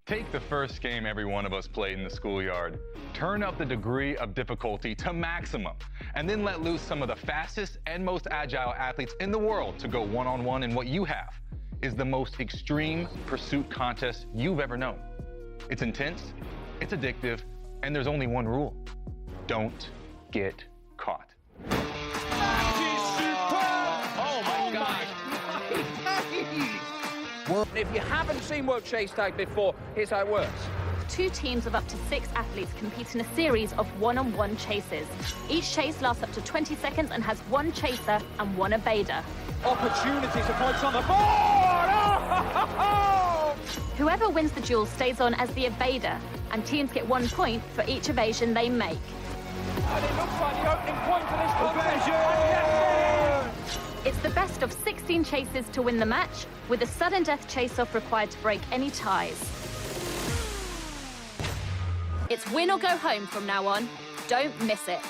Take the first game every one of us played in the schoolyard. Turn up the degree of difficulty to maximum, and then let loose some of the fastest and most agile athletes in the world to go one-on-one in what you have is the most extreme pursuit contest you've ever known. It's intense, it's addictive, and there's only one rule. Don't get caught. Oh my gosh. If you haven't seen World Chase Tag before, here's how it works. 2 teams of up to 6 athletes compete in a series of one-on-one chases. Each chase lasts up to 20 seconds and has 1 chaser and 1 evader. Opportunity to points on the board! Oh! Whoever wins the duel stays on as the evader, and teams get 1 point for each evasion they make. And it looks like the opening point for this contest. It's the best of 16 chases to win the match, with a sudden death chase-off required to break any ties. It's win or go home from now on. Don't miss it.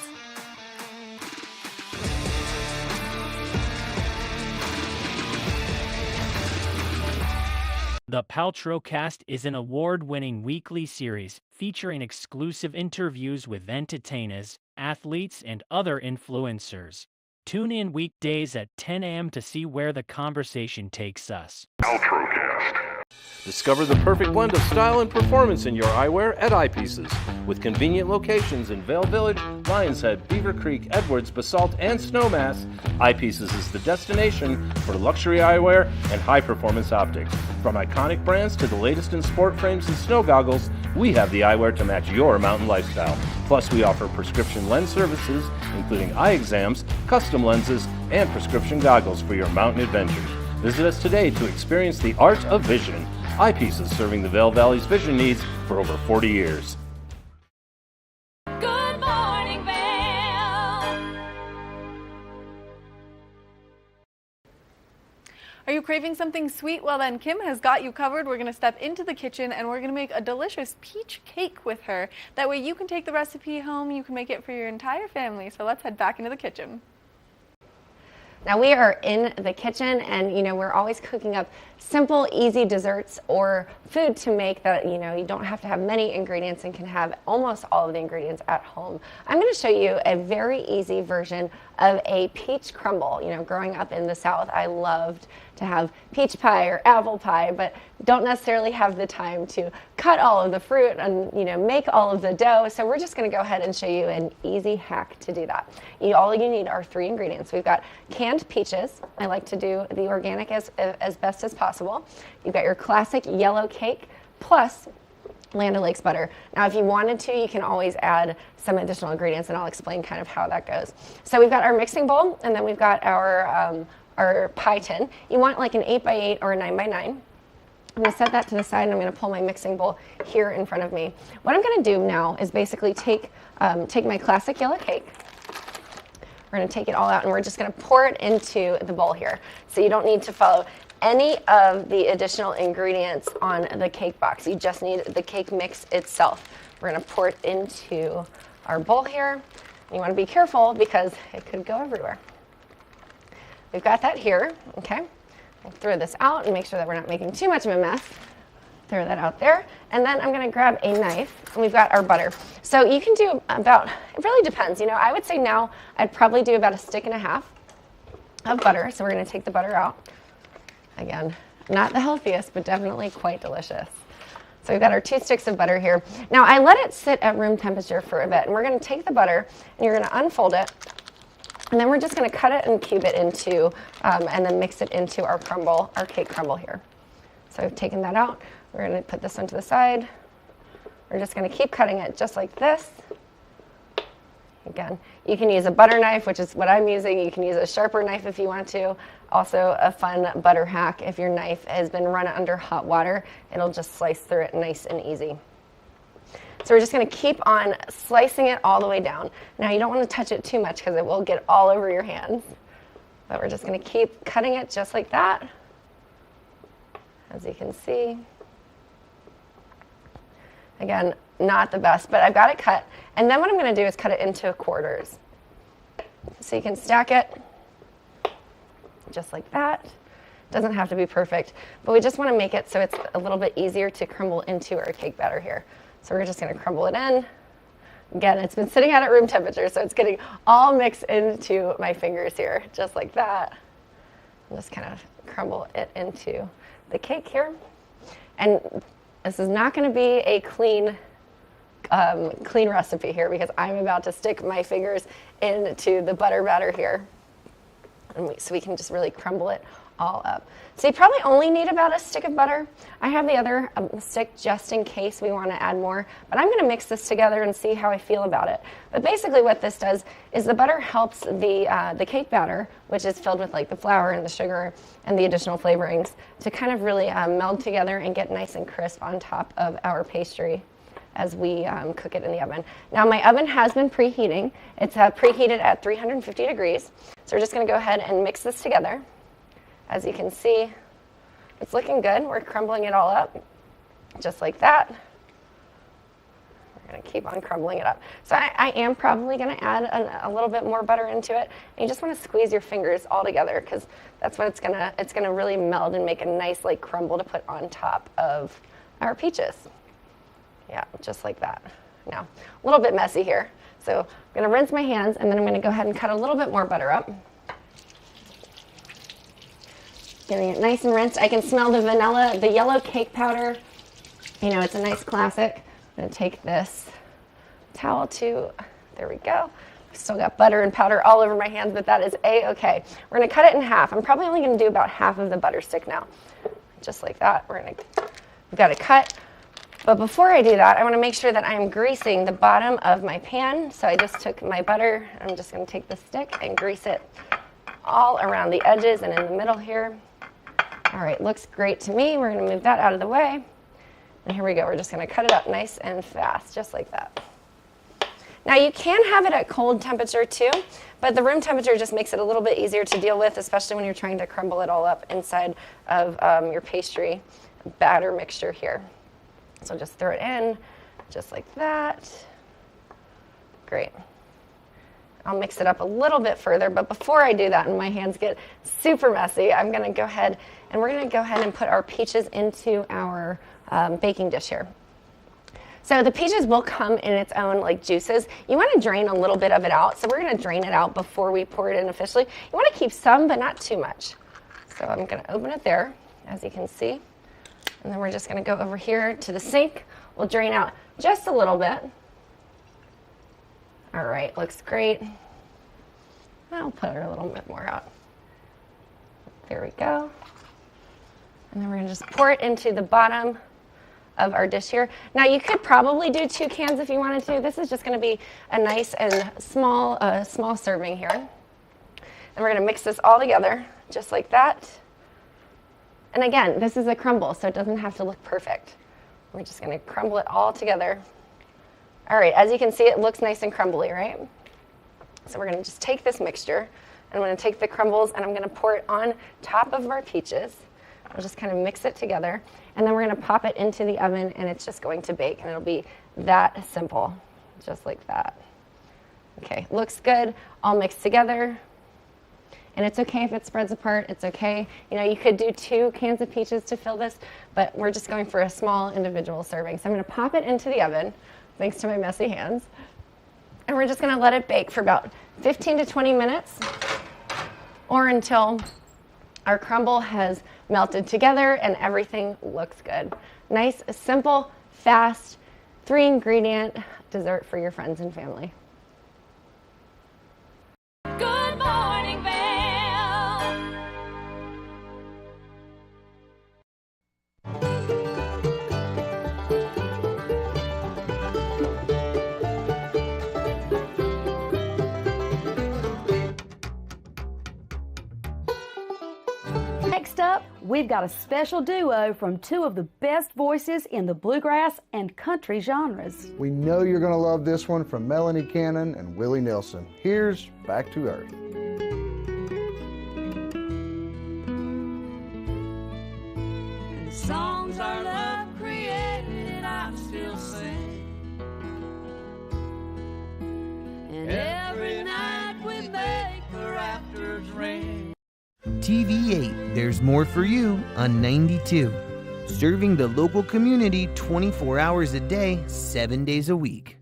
The Paltrowcast is an award-winning weekly series featuring exclusive interviews with entertainers, athletes, and other influencers. Tune in weekdays at 10 a.m. to see where the conversation takes us. Paltrowcast. Discover the perfect blend of style and performance in your eyewear at Eyepieces. With convenient locations in Vail Village, Lions Head, Beaver Creek, Edwards, Basalt, and Snowmass, Eyepieces is the destination for luxury eyewear and high-performance optics. From iconic brands to the latest in sport frames and snow goggles, we have the eyewear to match your mountain lifestyle. Plus, we offer prescription lens services, including eye exams, custom lenses, and prescription goggles for your mountain adventures. Visit us today to experience the art of vision. Eyepieces, serving the Vail Valley's vision needs for over 40 years. Good morning, Vail. Are you craving something sweet? Well then, Kim has got you covered. We're going to step into the kitchen and we're going to make a delicious peach cake with her. That way you can take the recipe home, you can make it for your entire family. So let's head back into the kitchen. Now we are in the kitchen and, we're always cooking up simple, easy desserts or food to make that, you don't have to have many ingredients and can have almost all of the ingredients at home. I'm going to show you a very easy version of a peach crumble. Growing up in the South, I loved to have peach pie or apple pie, but don't necessarily have the time to cut all of the fruit and, make all of the dough. So we're just going to go ahead and show you an easy hack to do that. All you need are 3 ingredients. We've got canned peaches. I like to do the organic as best as possible. You've got your classic yellow cake plus Land O'Lakes butter. Now, if you wanted to, you can always add some additional ingredients, and I'll explain kind of how that goes. So we've got our mixing bowl, and then we've got our pie tin. You want like an 8x8 or a 9x9. I'm going to set that to the side, and I'm going to pull my mixing bowl here in front of me. What I'm going to do now is basically take my classic yellow cake. We're going to take it all out, and we're just going to pour it into the bowl here. So you don't need to follow any of the additional ingredients on the cake box. You just need the cake mix itself. We're going to pour it into our bowl here. You want to be careful because it could go everywhere. We've got that here, okay? I'll throw this out and make sure that we're not making too much of a mess. Throw that out there. And then I'm going to grab a knife, and we've got our butter. So you can do about, it really depends. I would say now I'd probably do about 1.5 sticks of butter. So we're going to take the butter out. Again, not the healthiest, but definitely quite delicious. So we've got our 2 sticks of butter here. Now I let it sit at room temperature for a bit, and we're going to take the butter and you're going to unfold it, and then we're just going to cut it and cube it into, and then mix it into our crumble, our cake crumble here. So I've taken that out. We're going to put this one to the side. We're just going to keep cutting it just like this. Again, you can use a butter knife, which is what I'm using. You can use a sharper knife if you want to. Also a fun butter hack, if your knife has been run under hot water, it'll just slice through it nice and easy. So we're just going to keep on slicing it all the way down. Now you don't want to touch it too much because it will get all over your hands. But we're just going to keep cutting it just like that. As you can see. Again, not the best, but I've got it cut. And then what I'm going to do is cut it into quarters. So you can stack it just like that. Doesn't have to be perfect, but we just want to make it so it's a little bit easier to crumble into our cake batter here. So we're just going to crumble it in. Again, it's been sitting out at room temperature, so it's getting all mixed into my fingers here, just like that. And just kind of crumble it into the cake here. And this is not going to be a clean recipe here because I'm about to stick my fingers into the butter batter here. And so we can just really crumble it all up. So you probably only need about 1 stick of butter. I have the other stick just in case we want to add more, but I'm going to mix this together and see how I feel about it. But basically what this does is the butter helps the cake batter, which is filled with like the flour and the sugar and the additional flavorings, to kind of really meld together and get nice and crisp on top of our pastry as we cook it in the oven. Now my oven has been preheating. It's preheated at 350 degrees. So we're just going to go ahead and mix this together. As you can see, it's looking good. We're crumbling it all up just like that. We're We're going to keep on crumbling it up. So I am probably going to add a little bit more butter into it. And you just want to squeeze your fingers all together because that's what it's going to really meld and make a nice like crumble to put on top of our peaches. Yeah, just like that. Now, a little bit messy here. So I'm going to rinse my hands, and then I'm going to go ahead and cut a little bit more butter up. Getting it nice and rinsed. I can smell the vanilla, the yellow cake powder. You know, it's a nice classic. I'm going to take this towel too. There we go. Still got butter and powder all over my hands, but that is A-okay. We're going to cut it in half. I'm probably only going to do about half of the butter stick now. Just like that. We've got to cut. But before I do that, I want to make sure that I'm greasing the bottom of my pan. So I just took my butter, I'm just going to take the stick and grease it all around the edges and in the middle here. All right, looks great to me. We're going to move that out of the way. And here we go. We're just going to cut it up nice and fast, just like that. Now you can have it at cold temperature too, but the room temperature just makes it a little bit easier to deal with, especially when you're trying to crumble it all up inside of your pastry batter mixture here. So just throw it in, just like that. Great. I'll mix it up a little bit further, but before I do that and my hands get super messy, I'm going to go ahead and we're going to go ahead and put our peaches into our baking dish here. So the peaches will come in its own like juices. You want to drain a little bit of it out, so we're going to drain it out before we pour it in officially. You want to keep some, but not too much. So I'm going to open it there, as you can see. And then we're just going to go over here to the sink. We'll drain out just a little bit. All right, looks great. I'll put a little bit more out. There we go. And then we're going to just pour it into the bottom of our dish here. Now you could probably do 2 cans if you wanted to. This is just going to be a nice and small serving here. And we're going to mix this all together just like that. And again, this is a crumble, so it doesn't have to look perfect. We're just going to crumble it all together. All right, as you can see, it looks nice and crumbly, right? So we're going to just take this mixture, and I'm going to take the crumbles, and I'm going to pour it on top of our peaches. We'll just kind of mix it together, and then we're going to pop it into the oven, and it's just going to bake, and it'll be that simple, just like that. Okay, looks good, all mixed together. And it's okay if it spreads apart, it's okay. You know, you could do 2 cans of peaches to fill this, but we're just going for a small individual serving. So I'm gonna pop it into the oven, thanks to my messy hands. And we're just gonna let it bake for about 15 to 20 minutes or until our crumble has melted together and everything looks good. Nice, simple, fast, 3-ingredient dessert for your friends and family. Good morning, Vail. Next up, we've got a special duo from 2 of the best voices in the bluegrass and country genres. We know you're going to love this one from Melanie Cannon and Willie Nelson. Here's Back to Earth. The songs our love created, I still sing. And every night we make the rafters ring. TV8, there's more for you on 92. Serving the local community 24 hours a day, 7 days a week.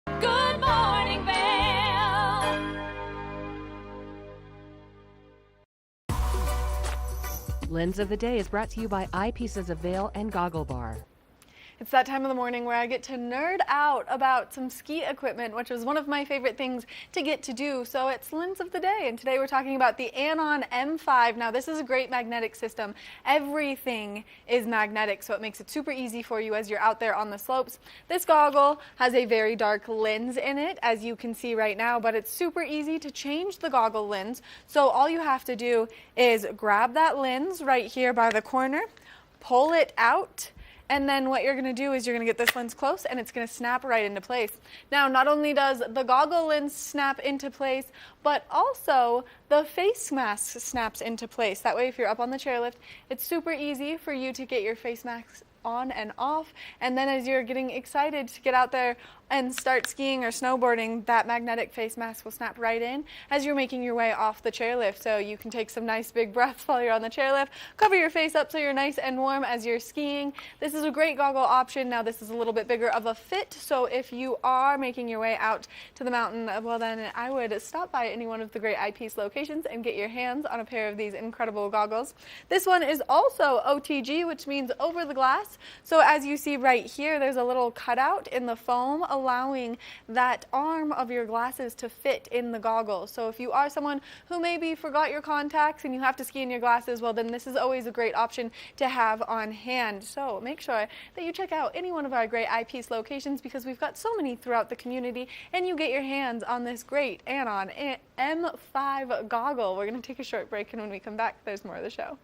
Good morning, Vail. Lens of the Day is brought to you by Eyepieces of Vail and Goggle Bar. It's that time of the morning where I get to nerd out about some ski equipment, which is one of my favorite things to get to do. So it's Lens of the Day, and today we're talking about the Anon M5. Now this is a great magnetic system. Everything is magnetic, so it makes it super easy for you as you're out there on the slopes. This goggle has a very dark lens in it, as you can see right now, but it's super easy to change the goggle lens. So all you have to do is grab that lens right here by the corner, pull it out, and then what you're going to do is you're going to get this lens close and it's going to snap right into place. Now, not only does the goggle lens snap into place, but also the face mask snaps into place. That way, if you're up on the chairlift, it's super easy for you to get your face on and off. And then as you're getting excited to get out there and start skiing or snowboarding, that magnetic face mask will snap right in as you're making your way off the chairlift. So you can take some nice big breaths while you're on the chairlift, cover your face up so you're nice and warm as you're skiing. This is a great goggle option. Now this is a little bit bigger of a fit, so if you are making your way out to the mountain, well then I would stop by any one of the great eyepiece locations and get your hands on a pair of these incredible goggles. This one is also OTG, which means over the glass. So as you see right here, there's a little cutout in the foam allowing that arm of your glasses to fit in the goggles. So if you are someone who maybe forgot your contacts and you have to ski in your glasses, well then this is always a great option to have on hand. So make sure that you check out any one of our great eyepiece locations because we've got so many throughout the community, and you get your hands on this great Anon M5 goggle. We're going to take a short break, and when we come back, there's more of the show.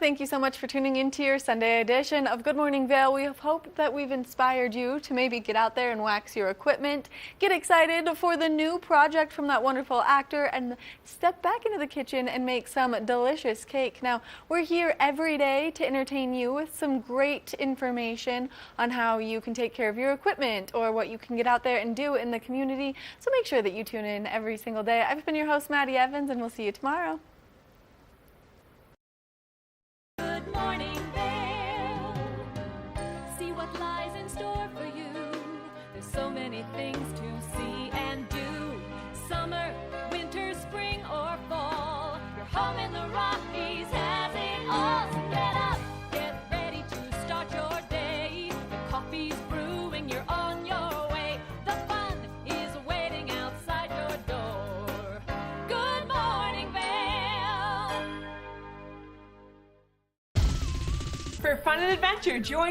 Thank you so much for tuning into your Sunday edition of Good Morning Vail. We hope that we've inspired you to maybe get out there and wax your equipment, get excited for the new project from that wonderful actor, and step back into the kitchen and make some delicious cake. Now, we're here every day to entertain you with some great information on how you can take care of your equipment or what you can get out there and do in the community. So make sure that you tune in every single day. I've been your host, Maddie Evans, and we'll see you tomorrow. Good morning, Vail. See what lies in store for you. There's so many things to see and do. Summer, winter, spring, or fall. Your home in the Rockies has it all. So get up, get ready to start your day. The coffee's brewing, you're on your way. The fun is waiting outside your door. Good morning, Vail. For fun and adventure, join